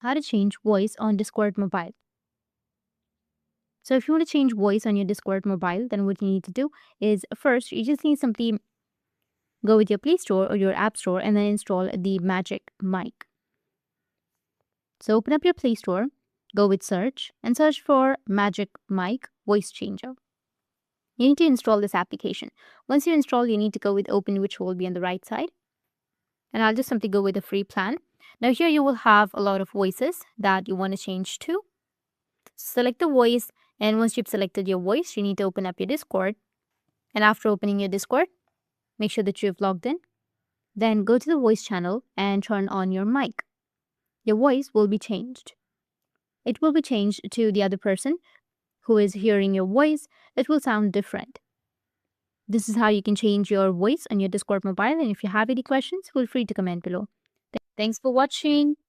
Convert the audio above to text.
how to change voice on Discord mobile. So if you want to change voice on your Discord mobile, then what you need to do is first, you just need simply go with your Play Store or your App Store and then install the Magic Mic. So open up your Play Store, go with search and search for Magic Mic Voice Changer. You need to install this application. Once you install, you need to go with open, which will be on the right side. And I'll just simply go with the free plan. Now here you will have a lot of voices that you want to change to. Select the voice, and once you've selected your voice, you need to open up your Discord. And after opening your Discord, make sure that you've logged in. Then go to the voice channel and turn on your mic. Your voice will be changed. It will be changed to the other person who is hearing your voice. It will sound different. This is how you can change your voice on your Discord mobile. And if you have any questions, feel free to comment below. Thanks for watching.